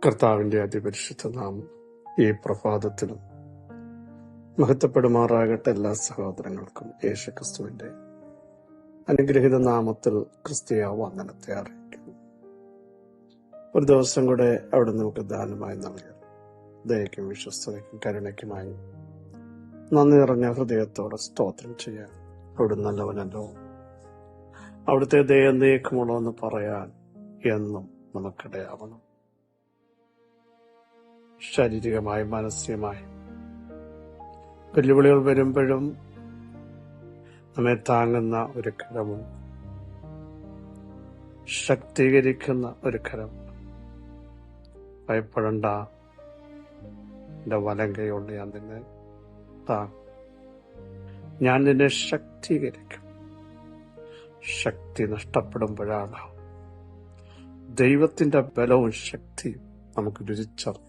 കർത്താവിന്റെ അതിപരിശുദ്ധ നാമം ഈ പ്രഭാതത്തിലും മഹത്വപ്പെടുമാറാകട്ടെ. എല്ലാ സഹോദരങ്ങൾക്കും യേശുക്രിസ്തുവിന്റെ അനുഗ്രഹീത നാമത്തിൽ ക്രിസ്തീയ വന്ദനത്തെ അറിയിക്കുന്നു. ഒരു ദിവസം കൂടെ അവിടെ നമുക്ക് ദാനമായി നൽകിയ ദയയ്ക്കും വിശ്വസ്തതയ്ക്കും കരുണയ്ക്കുമായി നന്ദി നിറഞ്ഞ ഹൃദയത്തോടെ സ്തോത്രം ചെയ്യാൻ അവിടെ നല്ലവനല്ലോ. അവിടുത്തെ ദയ നീക്കമുള്ളോ എന്ന് പറയാൻ എന്നും നമുക്കിടയാവണം. ശാരീരികമായി മാനസികമായി വെല്ലുവിളികൾ വരുമ്പോഴും നമ്മെ താങ്ങുന്ന ഒരു കരമുണ്ട്, ശക്തീകരിക്കുന്ന ഒരു കരമുണ്ട്. ഭയപ്പെടണ്ട, എന്റെ വലം കൈകൊണ്ട് ഞാൻ നിന്നെ താങ്ങും, ഞാൻ നിന്നെ ശക്തീകരിക്കും. ശക്തി നഷ്ടപ്പെടുമ്പോഴാണ് ദൈവത്തിന്റെ ബലവും ശക്തിയും നമുക്ക് രുചിച്ചറിയാം.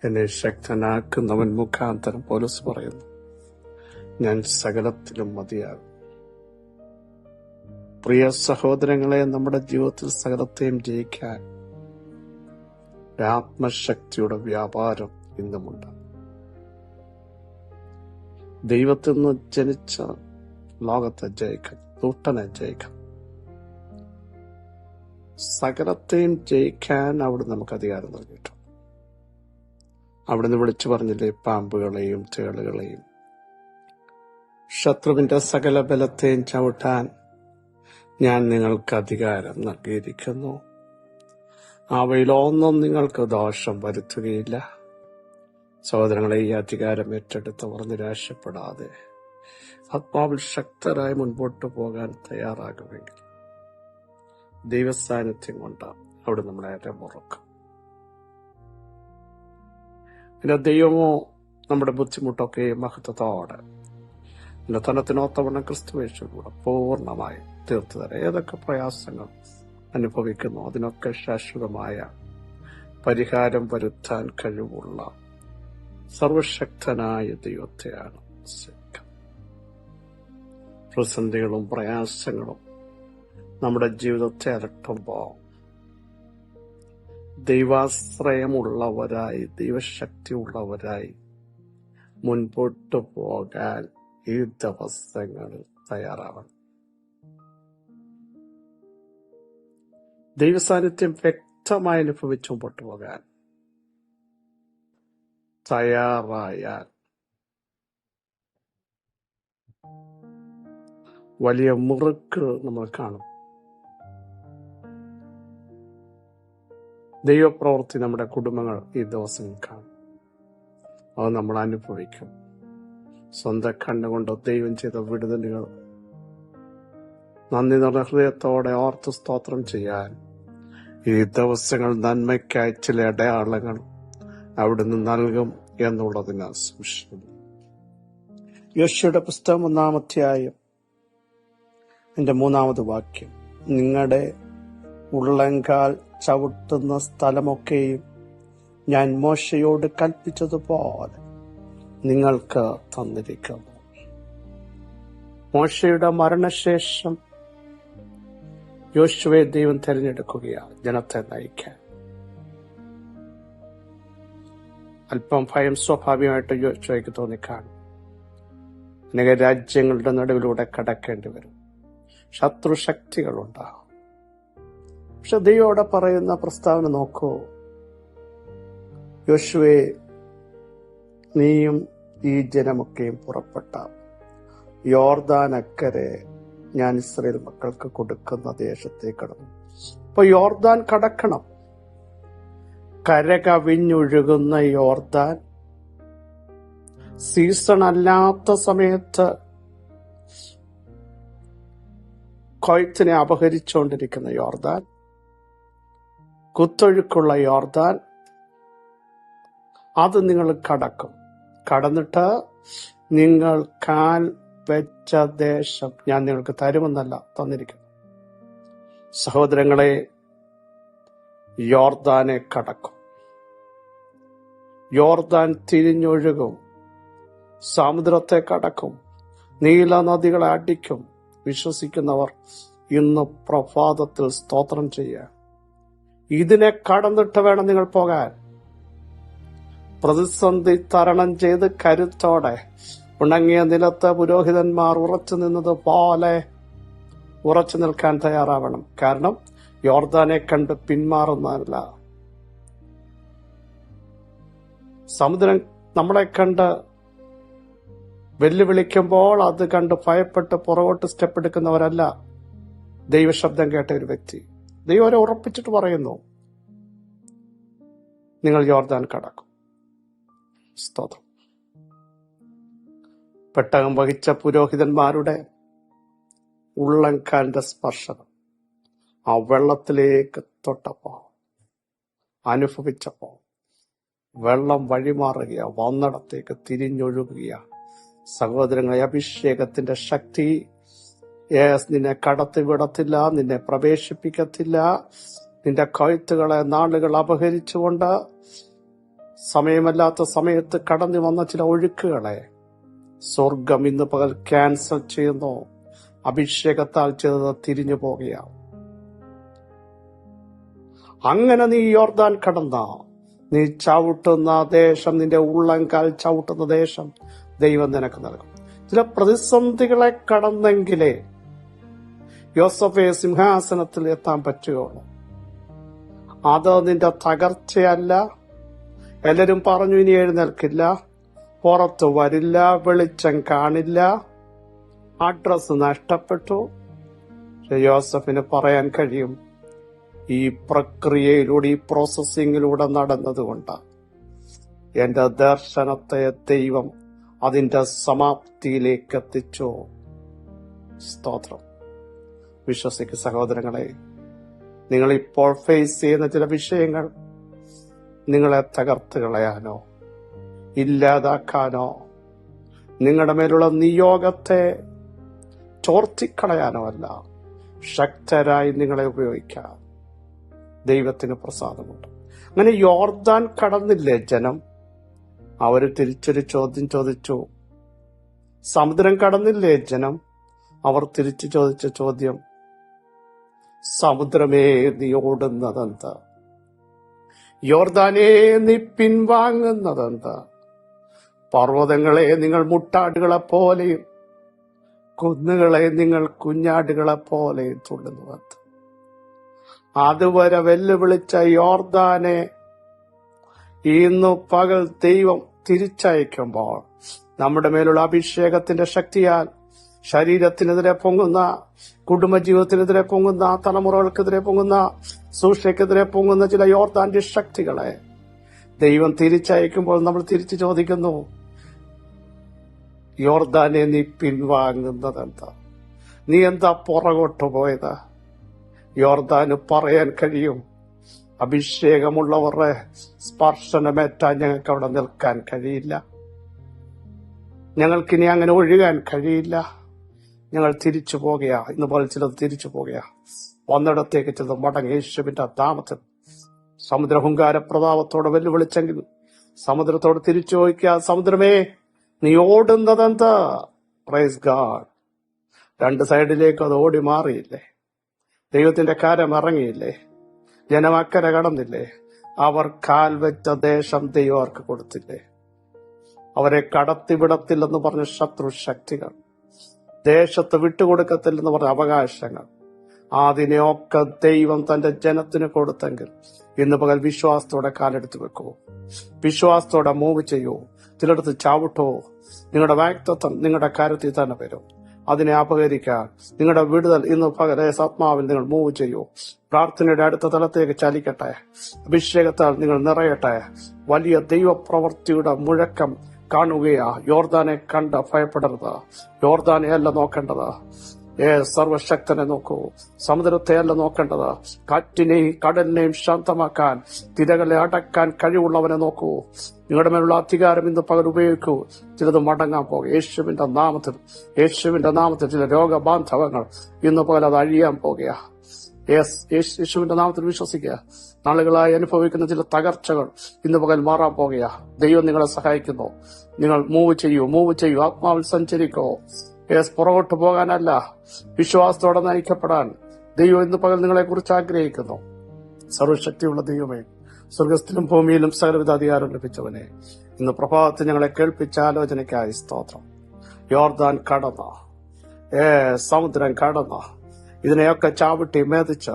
എന്നെ ശക്തനാക്കുന്നവൻ മുഖാന്തരം പൗലോസ് പറയുന്നു, ഞാൻ സകലത്തിലും മതിയാകും. പ്രിയ സഹോദരങ്ങളെ, നമ്മുടെ ജീവിതത്തിൽ സകലത്തെയും ജയിക്കാൻ ആത്മശക്തിയുടെ വ്യാപാരം ഇന്നുമുണ്ട്. ദൈവത്തിൽ നിന്ന് ജനിച്ച ലോകത്തെ ജയിക്കാൻ, ദുഷ്ടനെ ജയിക്കാൻ, സകലത്തെയും ജയിക്കാൻ അവിടെ നമുക്ക് അധികാരം നൽകിയിട്ടുണ്ട്. അവിടുന്ന് വിളിച്ചു പറഞ്ഞില്ലേ, പാമ്പുകളെയും തേളുകളെയും ശത്രുവിന്റെ സകല ബലത്തെയും ചവിട്ടാൻ ഞാൻ നിങ്ങൾക്ക് അധികാരം നൽകിയിരിക്കുന്നു. അവയിലൊന്നും നിങ്ങൾക്ക് ദോഷം വരുത്തുകയില്ല. സഹോദരങ്ങളെ, ഈ അധികാരം ഏറ്റെടുത്തവർ നിരാശപ്പെടാതെ ആത്മാവിൽ ശക്തരായി മുൻപോട്ട് പോകാൻ തയ്യാറാകുമെങ്കിൽ ദൈവസാന്നിധ്യം കൊണ്ട് അവിടെ നമ്മളെ അരമുറക്കും. പിന്നെ ദൈവമോ നമ്മുടെ ബുദ്ധിമുട്ടൊക്കെ മഹത്വത്തോടെ എന്റെ തനത്തിനൊത്തവണ്ണം ക്രിസ്തുവേശുകൂടെ പൂർണ്ണമായി തീർത്തു തരാം. ഏതൊക്കെ പ്രയാസങ്ങൾ അനുഭവിക്കുന്നു അതിനൊക്കെ ശാശ്വതമായ പരിഹാരം വരുത്താൻ കഴിവുള്ള സർവശക്തനായ ദൈവത്തെയാണ് പ്രതിസന്ധികളും പ്രയാസങ്ങളും നമ്മുടെ ജീവിതത്തെ അലട്ടുമ്പോൾ ദൈവാശ്രയമുള്ളവരായി, ദൈവശക്തി ഉള്ളവരായി മുൻപോട്ട് പോകാൻ ഈ ദിവസങ്ങളിൽ തയ്യാറാവണം. ദൈവസാന്നിധ്യം വ്യക്തമായി അനുഭവിച്ചു മുമ്പോട്ട് പോകാൻ തയ്യാറായാൽ വലിയ മുറുക്ക് നമ്മൾ കാണും. ദൈവപ്രവൃത്തി നമ്മുടെ കുടുംബങ്ങൾ ഈ ദിവസം കാണും. അത് നമ്മൾ അനുഭവിക്കും. സ്വന്തം കണ്ണുകൊണ്ട് ദൈവം ചെയ്ത വിടുതലുകൾ നന്ദി നിറഞ്ഞ ഹൃദയത്തോടെ ഓർത്ത് സ്തോത്രം ചെയ്യാൻ ഈ ദിവസങ്ങൾ നന്മയ്ക്കായി ചില അടയാളങ്ങൾ അവിടുന്ന് നൽകും എന്നുള്ളതിന് സംശയമില്ല. യോശുവയുടെ പുസ്തകം 1-ാം അധ്യായം എന്റെ 3-ാമത് വാക്യം, നിങ്ങളുടെ ഉള്ളങ്കാൽ ചവിട്ടുന്ന സ്ഥലമൊക്കെയും ഞാൻ മോശയോട് കൽപ്പിച്ചതുപോലെ നിങ്ങൾക്ക് തന്നിരിക്കുന്നു. മോശയുടെ മരണശേഷം യോശുവയെ ദൈവം തിരഞ്ഞെടുക്കുകയാണ് ജനത്തെ നയിക്കാൻ. അല്പം ഭയം സ്വാഭാവികമായിട്ട് യോശുവയ്ക്ക് തോന്നിക്കാണും. അനേക രാജ്യങ്ങളുടെ നടുവിലൂടെ കടക്കേണ്ടി വരും, ശത്രുശക്തികളുണ്ടാകും. പക്ഷെ ദൈവം പറയുന്ന പ്രസ്താവന നോക്കൂ, യോശുവേ, നീയും ഈ ജനമൊക്കെയും പുറപ്പെട്ട യോർദാൻ അക്കരെ ഞാൻ ഇസ്രായേൽ മക്കൾക്ക് കൊടുക്കുന്ന ദേശത്തേക്ക് കടന്നു. അപ്പൊ യോർദാൻ കടക്കണം. കര കവിഞ്ഞൊഴുകുന്ന യോർദാൻ, സീസൺ അല്ലാത്ത സമയത്ത് കൊയ്ത്തിനെ അപഹരിച്ചുകൊണ്ടിരിക്കുന്ന യോർദാൻ, കുത്തൊഴുക്കുള്ള യോർദാൻ, അത് നിങ്ങൾ കടക്കും. കടന്നിട്ട് നിങ്ങൾ കാൽ വെച്ച ദേശം ഞാൻ നിങ്ങൾക്ക് തരുമെന്നല്ല തന്നിരിക്കുന്നു. സഹോദരങ്ങളെ, യോർദാനെ കടക്കും. യോർദാൻ തിരിഞ്ഞൊഴുകും, സമുദ്രത്തെ കടക്കും, നീല നദികളെ അടിക്കും. വിശ്വസിക്കുന്നവർ ഇന്ന് പ്രഭാതത്തിൽ സ്തോത്രം ചെയ്യുക. ഇതിനെ കടന്നിട്ട് വേണം നിങ്ങൾ പോകാൻ. പ്രതിസന്ധി തരണം ചെയ്ത് കരുത്തോടെ ഉണങ്ങിയ നിലത്ത് പുരോഹിതന്മാർ ഉറച്ചു നിന്നതുപോലെ ഉറച്ചു നിൽക്കാൻ തയ്യാറാവണം. കാരണം യോർദാനെ കണ്ട് പിന്മാറുന്നതല്ല. സമുദ്രം നമ്മളെ കണ്ട് വെല്ലുവിളിക്കുമ്പോൾ അത് കണ്ട് ഭയപ്പെട്ട് പുറകോട്ട് സ്റ്റെപ്പ് എടുക്കുന്നവരല്ല ദൈവശബ്ദം കേട്ട ഒരു വ്യക്തി. ദൈവം അവരെ ഉറപ്പിച്ചിട്ട് പറയുന്നു, നിങ്ങൾ യോർദാൻ കടക്കും. സ്തോത്രം. പെട്ടകം വഹിച്ച പുരോഹിതന്മാരുടെ ഉള്ളംകാലിന്റെ സ്പർശനം ആ വെള്ളത്തിലേക്ക് തൊട്ടപ്പോ, അനുഭവിച്ചപ്പോ വെള്ളം വഴിമാറുകയാ, വന്നിടത്തേക്ക് തിരിഞ്ഞൊഴുകുകയാ. സഹോദരങ്ങളെ, അഭിഷേകത്തിന്റെ ശക്തി നിന്നെ കടത്തി വിടത്തില്ല, നിന്നെ പ്രവേശിപ്പിക്കത്തില്ല. നിന്റെ കഴുത്തുകളെ നാളുകൾ അപഹരിച്ചുകൊണ്ട് സമയമല്ലാത്ത സമയത്ത് കടന്നു വന്ന ചില ഒഴുക്കുകളെ സ്വർഗം ഇന്ന് പകൽ ക്യാൻസൽ ചെയ്യുന്നു. അഭിഷേകത്താൽ ചെയ്തത് തിരിഞ്ഞു പോകുകയാണ്. അങ്ങനെ നീ യോർദാൻ കടന്ന നീ ചവിട്ടുന്ന ദേശം, നിന്റെ ഉള്ളംകാൽ ചവിട്ടുന്ന ദേശം ദൈവം നിനക്ക് നൽകും. ചില പ്രതിസന്ധികളെ കടന്നെങ്കിലേ യോസഫെ സിംഹാസനത്തിൽ എത്താൻ പറ്റുകയുള്ളൂ. അത് നിന്റെ തകർച്ചയല്ല. എല്ലാരും പറഞ്ഞു ഇനി എഴുന്നേൽക്കില്ല, പുറത്തു വരില്ല, വെളിച്ചം കാണില്ല, അഡ്രസ് നഷ്ടപ്പെട്ടു. യോസഫിന് പറയാൻ കഴിയും, ഈ പ്രക്രിയയിലൂടെ, ഈ പ്രോസസ്സിങ്ങിലൂടെ നടന്നതുകൊണ്ട് എന്റെ ദർശനത്തെ ദൈവം അതിന്റെ സമാപ്തിയിലേക്ക് എത്തിച്ചു. സ്തോത്രം. വിശ്വസിക്ക് സഹോദരങ്ങളെ, നിങ്ങൾ ഇപ്പോൾ ഫേസ് ചെയ്യുന്ന ചില വിഷയങ്ങൾ നിങ്ങളെ തകർത്ത് കളയാനോ ഇല്ലാതാക്കാനോ നിങ്ങളുടെ മേലുള്ള നിയോഗത്തെ ചോർത്തിക്കളയാനോ അല്ല, ശക്തരായി നിങ്ങളെ ഉപയോഗിക്കാൻ ദൈവത്തിന് പ്രസാദമുണ്ട്. അങ്ങനെ യോർദാൻ കടന്നില്ലേ ജനം? അവര് തിരിച്ചൊരു ചോദ്യം ചോദിച്ചു. സമുദ്രം കടന്നില്ലേ ജനം? അവർ തിരിച്ചു ചോദിച്ച ചോദ്യം, സമുദ്രമേ നീ ഓടുന്നതെന്ത്? യോർദാനേ നീ പിൻവാങ്ങുന്നതെന്ത്? പർവ്വതങ്ങളെ നിങ്ങൾ മുട്ടാടുകളെ പോലെയും കുന്നുകളെ നിങ്ങൾ കുഞ്ഞാടുകളെ പോലെയും തുള്ളുന്നുവെന്ത്? അതുവരെ വെല്ലുവിളിച്ച യോർദാനെ ഇന്നു പകൽ ദൈവം തിരിച്ചയക്കുമ്പോൾ നമ്മുടെ മേലുള്ള അഭിഷേകത്തിന്റെ ശക്തിയാൽ ശരീരത്തിനെതിരെ പൊങ്ങുന്ന, കുടുംബജീവിതത്തിനെതിരെ പൊങ്ങുന്ന, തലമുറകൾക്കെതിരെ പൊങ്ങുന്ന, സൂക്ഷയ്ക്കെതിരെ പൊങ്ങുന്ന ചില യോർദാന്റെ ശക്തികളെ ദൈവം തിരിച്ചയക്കുമ്പോൾ നമ്മൾ തിരിച്ചു ചോദിക്കുന്നു, യോർദാനെ നീ പിൻവാങ്ങുന്നതെന്താ? നീ എന്താ പുറകോട്ട് പോയത്? യോർദാന് പറയാൻ കഴിയും, അഭിഷേകമുള്ളവരുടെ സ്പർശനമേറ്റാൻ ഞങ്ങൾക്ക് അവിടെ നിൽക്കാൻ കഴിയില്ല, ഞങ്ങൾക്കിനി അങ്ങനെ ഒഴുകാൻ കഴിയില്ല, ഞങ്ങൾ തിരിച്ചു പോകുക. ഇന്ന് പോലെ ചിലത് തിരിച്ചു പോകുക, വന്നിടത്തേക്ക് ചിലത് മടങ്ങി. യേശുവിന്റെ നാമത്തിൽ സമുദ്രഹുങ്കാര പ്രതാപത്തോടെ വെല്ലുവിളിച്ചെങ്കിൽ സമുദ്രത്തോട് തിരിച്ചു ചോദിക്കുക, സമുദ്രമേ നീ ഓടുന്നതെന്ത്? Praise God. രണ്ട് സൈഡിലേക്ക് അത് ഓടി മാറിയില്ലേ? ദൈവത്തിന്റെ കാര്യം ഇറങ്ങിയില്ലേ? ജനം അക്കരെ കടന്നില്ലേ? അവർ കാൽ വെച്ച ദേശം ദൈവം അവർക്ക് കൊടുത്തില്ലേ? അവരെ കടത്തിവിടത്തില്ലെന്ന് പറഞ്ഞ ശത്രു ശക്തികൾ, ദേശത്ത് വിട്ടുകൊടുക്കത്തില്ലെന്ന് പറഞ്ഞ അവകാശങ്ങൾ, അതിനെയൊക്കെ ദൈവം തന്റെ ജനത്തിന് കൊടുത്തെങ്കിൽ ഇന്ന് പകൽ വിശ്വാസത്തോടെ കാലെടുത്ത് വെക്കൂ, വിശ്വാസത്തോടെ മൂവ് ചെയ്യൂ. ചിലടത്ത് ചാവിട്ടോ, നിങ്ങളുടെ വാക്തത്വം നിങ്ങളുടെ കാര്യത്തിൽ തന്നെ വരും. അതിനെ അപകരിക്കാൻ നിങ്ങളുടെ വിടുതൽ ഇന്ന് പകലെ ആത്മാവിൽ നിങ്ങൾ മൂവ് ചെയ്യൂ. പ്രാർത്ഥനയുടെ അടുത്ത തലത്തേക്ക് ചലിക്കട്ടെ. അഭിഷേകത്താൽ നിങ്ങൾ നിറയട്ടെ. വലിയ ദൈവപ്രവൃത്തിയുടെ മുഴക്കം കാണുകയാ. യോർദാനെ കണ്ട് ഭയപ്പെടരുത്. യോർദാനെ അല്ല നോക്കേണ്ടത്, സർവശക്തനെ നോക്കൂ. സമുദ്രത്തെ അല്ല നോക്കേണ്ടത്, കാറ്റിനെയും കടലിനെയും ശാന്തമാക്കാൻ, തിരകളെ അടക്കാൻ കഴിവുള്ളവനെ നോക്കൂ. നിങ്ങളുടെ മേലുള്ള അധികാരം ഇന്ന് പകൽ ഉപയോഗിക്കൂ. ചിലത് മടങ്ങാൻ പോകും. യേശുവിന്റെ നാമത്തിൽ, യേശുവിന്റെ നാമത്തിൽ ചില രോഗബാന്ധവങ്ങൾ ഇന്ന് പകൽ അത് അഴിയാൻ പോകുക. യേശുവിന്റെ നാമത്തിൽ വിശ്വസിക്കുക. നാളുകളായി അനുഭവിക്കുന്ന ചില തകർച്ചകൾ ഇന്ന് പകൽ മാറാൻ പോകുക. ദൈവം നിങ്ങളെ സഹായിക്കുന്നു. നിങ്ങൾ മൂവ് ചെയ്യൂ. ആത്മാവിൽ സഞ്ചരിക്കോ. പുറകോട്ട് പോകാനല്ല, വിശ്വാസത്തോടെ നയിക്കപ്പെടാൻ ദൈവം ഇന്ന് പകൽ നിങ്ങളെ കുറിച്ച് ആഗ്രഹിക്കുന്നു. സർവശക്തിയുള്ള ദൈവമേ, സ്വർഗസ്ഥിലും ഭൂമിയിലും സകലവിധ അധികാരം ലഭിച്ചവനെ, ഇന്ന് പ്രഭാതത്തിൽ ഞങ്ങളെ കേൾപ്പിച്ച ആലോചനയ്ക്കായി സ്തോത്രം. യോർദാൻ കടന്ന, സമുദ്രം കടന്ന, ഇതിനെയൊക്കെ ചാവിട്ടി മേധിച്ച്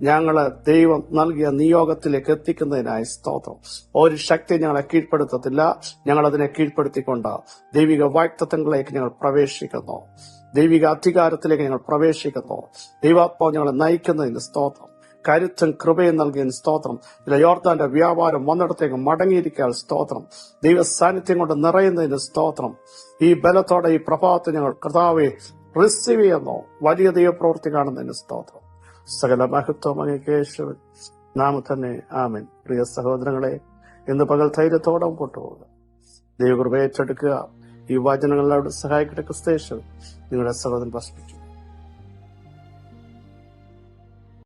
ഞങ്ങളെ ദൈവം നൽകിയ നിയോഗത്തിലേക്ക് എത്തിക്കുന്നതിനായി സ്തോത്രം. ഒരു ശക്തി ഞങ്ങളെ കീഴ്പ്പെടുത്തത്തില്ല. ഞങ്ങളതിനെ കീഴ്പ്പെടുത്തിക്കൊണ്ട് ദൈവിക വാഗ്ദത്തങ്ങളിലേക്ക് ഞങ്ങൾ പ്രവേശിക്കുന്നു. ദൈവിക അധികാരത്തിലേക്ക് ഞങ്ങൾ പ്രവേശിക്കുന്നു. ദൈവാത്മാവ് ഞങ്ങളെ നയിക്കുന്നതിന് സ്തോത്രം. കരുത്തും കൃപയും നൽകിയതിന് സ്തോത്രം. യോർദാന്റെ വ്യാപാരം വന്നിടത്തേക്ക് മടങ്ങിയിരിക്കാൻ സ്തോത്രം. ദൈവ സാന്നിധ്യം കൊണ്ട് നിറയുന്നതിന് സ്തോത്രം. ഈ ബലത്തോടെ ഈ പ്രഭാതത്തെ ഞങ്ങൾ കർത്താവെ റിസീവ് ചെയ്യുന്നു. വലിയ ദൈവപ്രവൃത്തി കാണുന്നതിന് സ്തോത്രം. സകല മഹത്വം അങ്ങേക്ക് യേശുവിൻ നാമത്തിൽ തന്നെ ആമേൻ. പ്രിയ സഹോദരങ്ങളെ, ഇന്ന് പകൽ ധൈര്യത്തോടെ കൊണ്ടുപോകുക. ദൈവകൃപ ഏറ്റെടുക്കുക. ഈ വചനങ്ങളോട് സഹായിക്കട്ടെ. ക്രിസ്തയേശു നിങ്ങളുടെ സഹോദരൻ പ്രശ്നിച്ചു.